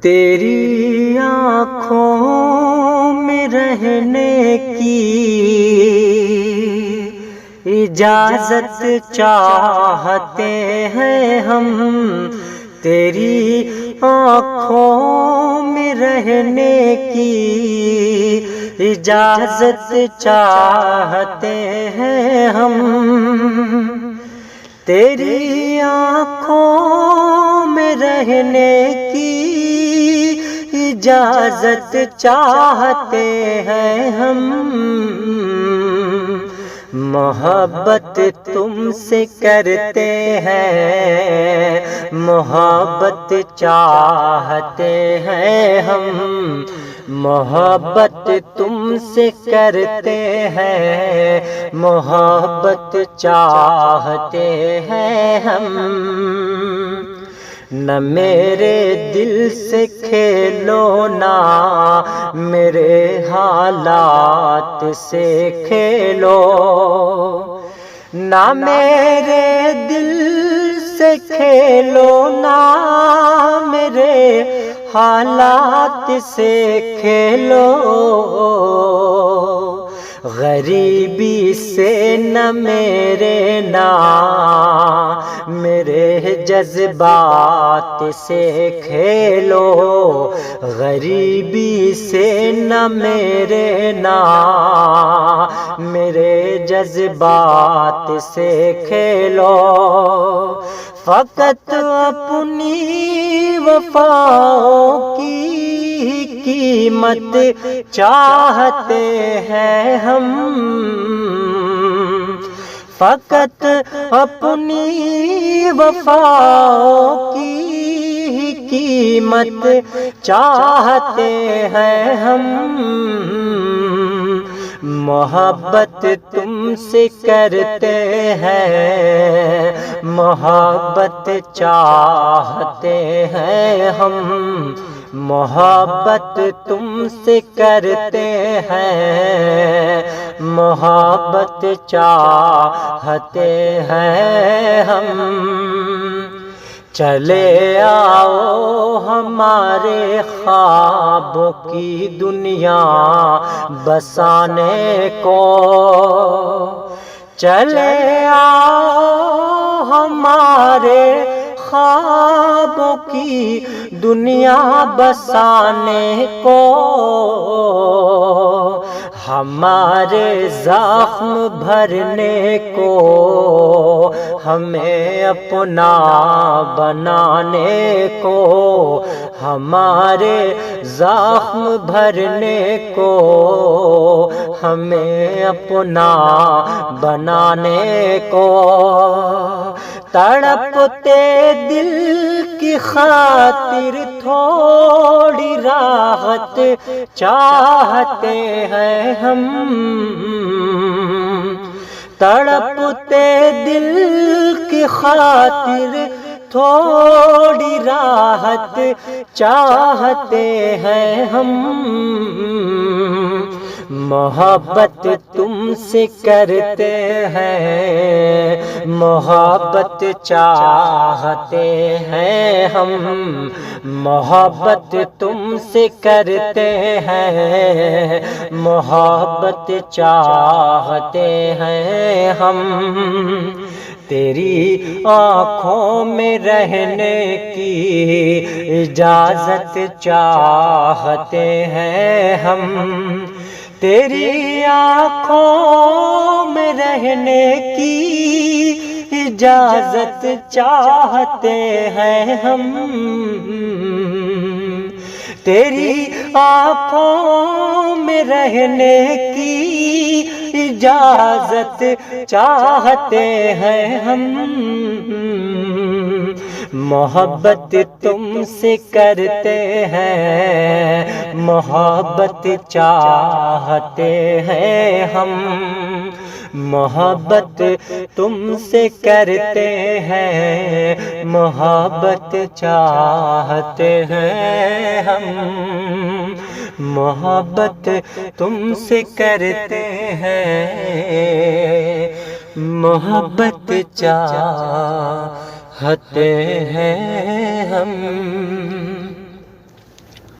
تیری آنکھوں میں رہنے کی اجازت چاہتے ہیں ہم، تیری آنکھوں میں رہنے کی اجازت چاہتے ہیں ہم، تیری آنکھوں میں رہنے کی اجازت چاہتے ہیں ہم، محبت تم سے کرتے ہیں، محبت چاہتے ہیں ہم، محبت تم سے کرتے ہیں، محبت چاہتے ہیں ہم، نہ میرے دل سے کھیلو نہ میرے حالات سے کھیلو، نہ میرے دل سے کھیلو نہ میرے حالات سے کھیلو، غریبی سے نہ میرے نہ میرے جذبات سے کھیلو، غریبی سے نہ میرے نہ میرے جذبات سے کھیلو، فقط اپنی وفاؤں کی قیمت چاہتے ہیں ہم، فقط اپنی وفاؤں کی قیمت چاہتے ہیں ہم، محبت تم سے کرتے ہیں، محبت چاہتے ہیں ہم، محبت تم سے کرتے ہیں، محبت چاہتے ہیں ہم، چلے آؤ ہمارے خوابوں کی دنیا بسانے کو، چلے آؤ ہمارے خوابوں کی دنیا بسانے کو، ہمارے زخم بھرنے کو، ہمیں اپنا بنانے کو، ہمارے زخم بھرنے کو، ہمیں اپنا بنانے کو، تڑپتے دل کی خاطر تھوڑی راحت چاہتے ہیں ہم، تڑپتے دل کی خاطر تھوڑی راحت چاہتے ہیں ہم، محبت تم سے کرتے ہیں، محبت چاہتے ہیں ہم، محبت تم سے کرتے ہیں، محبت چاہتے ہیں ہم، تیری آنکھوں میں رہنے کی اجازت چاہتے ہیں ہم، تیری آنکھوں میں رہنے کی اجازت چاہتے ہیں ہم، تیری آنکھوں میں رہنے کی اجازت چاہتے ہیں ہم، محبت تم سے کرتے ہیں، محبت چاہتے ہیں ہم، محبت تم سے کرتے ہیں، محبت چاہتے ہیں ہم، محبت تم سے کرتے ہیں، محبت چاہتے ہیں ہم۔